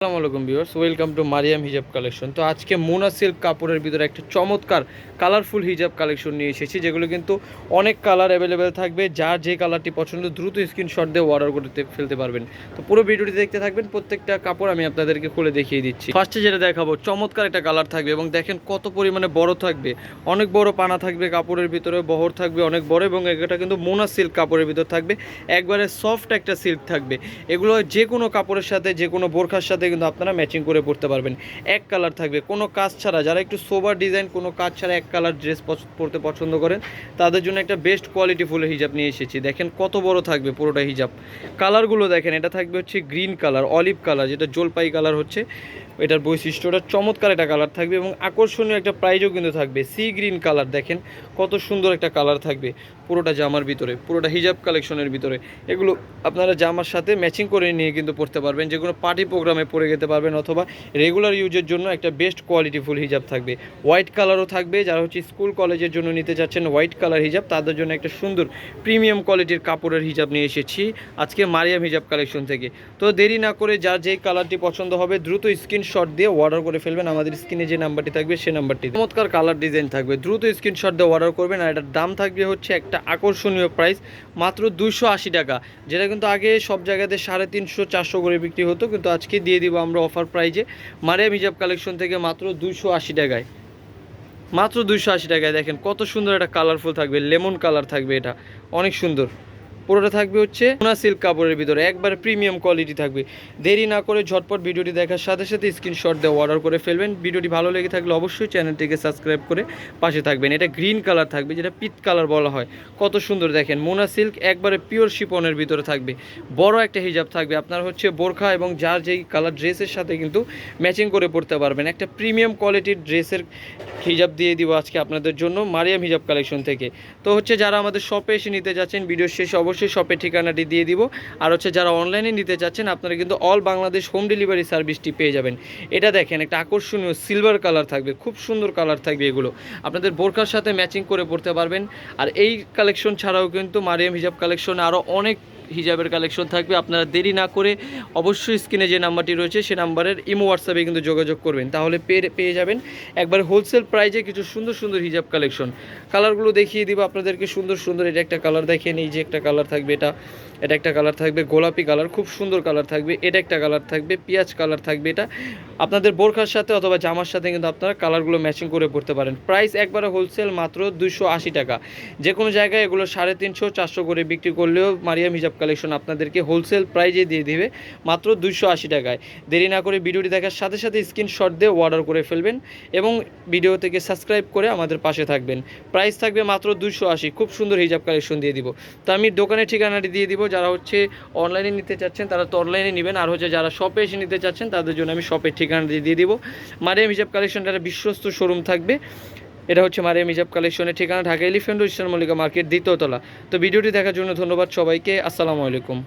আসসালামু আলাইকুম viewers, welcome to Mariam হিজাব কালেকশন। তো আজকে মোনা সিল্ক কাপড়ের ভিতরে একটা চমৎকার কালারফুল হিজাব কালেকশন নিয়ে এসেছি, যেগুলো কিন্তু অনেক কালার অ্যাভেলেবেল থাকবে। যার যে কালারটি পছন্দ দ্রুত স্ক্রিনশট দিয়ে অর্ডার করতে ফেলতে পারবেন। তো পুরো ভিডিওটি দেখতে থাকবেন, প্রত্যেকটা কাপড় আমি আপনাদেরকে খুলে দেখিয়ে দিচ্ছি। ফার্স্টে যেটা দেখাবো, চমৎকার একটা কালার থাকবে এবং দেখেন কত পরিমাণে বড় থাকবে, অনেক বড় পানা থাকবে কাপড়ের ভিতরে, বহর থাকবে অনেক বড় এবং এটা কিন্তু মোনা সিল্ক কাপড়ের ভিতর থাকবে, একবারে সফট একটা সিল্ক থাকবে। এগুলো যে কোনো কাপড়ের সাথে, যে কোনো বোরখার সাথে কিন্তু আপনারা ম্যাচিং করে পড়তে পারবেন। এক কালার থাকবে, কোনো কাজ ছাড়া, যারা একটু সোবার ডিজাইন কোনো কাজ ছাড়া এক কালার ড্রেস পরতে পছন্দ করেন তাদের জন্য একটা বেস্ট কোয়ালিটি ফুল হিজাব নিয়ে এসেছি। দেখেন কত বড় থাকবে পুরোটা হিজাব। কালারগুলো দেখেন, এটা থাকবে হচ্ছে গ্রিন কালার, অলিভ কালার, যেটা জলপাই কালার হচ্ছে এটার বৈশিষ্ট্যটা। চমৎকার একটা কালার থাকবে এবং আকর্ষণীয় একটা প্রাইজও কিন্তু থাকবে। সি গ্রিন কালার, দেখেন কত সুন্দর একটা কালার থাকবে পুরোটা জামার ভিতরে, পুরোটা হিজাব কালেকশনের ভিতরে। এগুলো আপনারা জামার সাথে ম্যাচিং করে নিয়ে কিন্তু পড়তে পারবেন, যে কোনো পার্টি প্রোগ্রামে পরে যেতে পারবেন, অথবা রেগুলার ইউজের জন্য একটা বেস্ট কোয়ালিটি ফুল হিজাব থাকবে। হোয়াইট কালারও থাকবে, যারা হচ্ছে স্কুল কলেজের জন্য নিতে চাচ্ছেন হোয়াইট কালার হিজাব, তাদের জন্য একটা সুন্দর প্রিমিয়াম কোয়ালিটির কাপড়ের হিজাব নিয়ে এসেছি আজকে মারিয়াম হিজাব কালেকশন থেকে। তো দেরি না করে যার যেই কালারটি পছন্দ হবে দ্রুত স্ক্রিনশট দিয়ে অর্ডার করে ফেলবেন। আমাদের স্ক্রিনে যে নাম্বারটি থাকবে সেই নাম্বারটি, চমৎকার কালার ডিজাইন থাকবে, দ্রুত স্ক্রিনশট দিয়ে অর্ডার করবেন। আর এটার দাম থাকবে হচ্ছে একটা আকর্ষণীয় প্রাইস, মাত্র 280 টাকা, যেটা কিন্তু আগে সব জায়গাতে 350-400 করে বিক্রি হতো, কিন্তু আজকে দিয়ে দিব আমরা অফার প্রাইজে মারিয়াম হিজাব কালেকশন থেকে মাত্র 280 টাকায়। মাত্র 280 টাকায় দেখেন কত সুন্দর একটা কালারফুল থাকবে, লেমন কালার থাকবে, এটা অনেক সুন্দর। পুরোটা থাকবে হচ্ছে মোনা সিল্ক কাপড়ের ভিতরে, একবার প্রিমিয়াম কোয়ালিটি থাকবে। দেরি না করে ঝটপট ভিডিওটি দেখার সাথে সাথে স্ক্রিনশট দিয়ে অর্ডার করে ফেলবেন। ভিডিওটি ভালো লেগে থাকলে অবশ্যই চ্যানেলটিকে সাবস্ক্রাইব করে পাশে থাকবেন। এটা গ্রিন কালার থাকবে, যেটা পিত কালার বলা হয়। কত সুন্দর দেখেন, মোনা সিল্ক একবারে পিওর শিপনের ভিতরে থাকবে, বড় একটা হিজাব থাকবে। আপনার হচ্ছে বোরখা এবং যার যেই কালার ড্রেসের সাথে কিন্তু ম্যাচিং করে পড়তে পারবেন। একটা প্রিমিয়াম কোয়ালিটির ড্রেসের হিজাব দিয়ে দিব আজকে আপনাদের জন্য মারিয়াম হিজাব কালেকশন থেকে। তো হচ্ছে যারা আমাদের শপে এসে নিতে যাচ্ছেন, ভিডিওর শেষে অবশ্যই শপের ঠিকানাটি দিয়ে দিব। আর হচ্ছে যারা অনলাইনে নিতে যাচ্ছেন, আপনারা কিন্তু অল বাংলাদেশ হোম ডেলিভারি সার্ভিসটি পেয়ে যাবেন। এটা দেখেন একটা আকর্ষণীয় সিলভার কালার থাকবে, খুব সুন্দর কালার থাকবে। এগুলো আপনাদের বোরখার সাথে ম্যাচিং করে পড়তে পারবেন। আর এই কালেকশন ছাড়াও কিন্তু মারিয়াম হিজাব কালেকশনে আরও অনেক হিজাবের কালেকশন থাকবে। আপনারা দেরি না করে অবশ্যই স্ক্রিনে যে নাম্বারটি রয়েছে সে নাম্বারের ইমো হোয়াটসঅ্যাপে কিন্তু যোগাযোগ করবেন, তাহলে পেয়ে যাবেন একবার হোলসেল প্রাইজে কিছু সুন্দর সুন্দর হিজাব কালেকশন। কালারগুলো দেখিয়ে দিব আপনাদেরকে সুন্দর সুন্দর। এটা একটা কালার দেখেন, এই যে একটা কালার থাকবে, এটা একটা কালার থাকবে গোলাপি কালার, খুব সুন্দর কালার থাকবে। এটা একটা কালার থাকবে পেঁয়াজ কালার থাকবে। এটা আপনাদের বোরখার সাথে অথবা জামার সাথে কিন্তু আপনারা কালারগুলো ম্যাচিং করে পড়তে পারেন। প্রাইস একবারে হোলসেল, মাত্র 280 টাকা। যে কোনো জায়গায় এগুলো 350-400 করে বিক্রি করলেও মারিয়াম হিজাব কালেকশন আপনাদেরকে হোলসেল প্রাইজে দিয়ে দিবে মাত্র 280 টাকায়। দেরি না করে ভিডিওটি দেখার সাথে সাথে স্ক্রিনশট দিয়ে অর্ডার করে ফেলবেন এবং ভিডিও থেকে সাবস্ক্রাইব করে আমাদের পাশে থাকবেন। প্রাইস থাকবে মাত্র 280, খুব সুন্দর হিজাব কালেকশন দিয়ে দিব। তো আমি দোকানের ঠিকানাটি দিয়ে দিব, যারা হচ্ছে অনলাইনে নিতে চাচ্ছেন তারা তো অনলাইনে নেবেন, আর হচ্ছে যারা শপে এসে নিতে চাচ্ছেন তাদের জন্য আমি শপের ঠিকানাটি দিয়ে দিব। মারিয়াম হিজাব কালেকশনটা একটা বিশ্বস্ত শোরুম থাকবে। এটা হচ্ছে মারিয়াম হিজাব কালেকশনের ঠিকানা, Dhaka elephant road, eastern Mallika market, দ্বিতীয় তলা। তো ভিডিওটি দেখার জন্য ধন্যবাদ সবাইকে। আসসালামু আলাইকুম।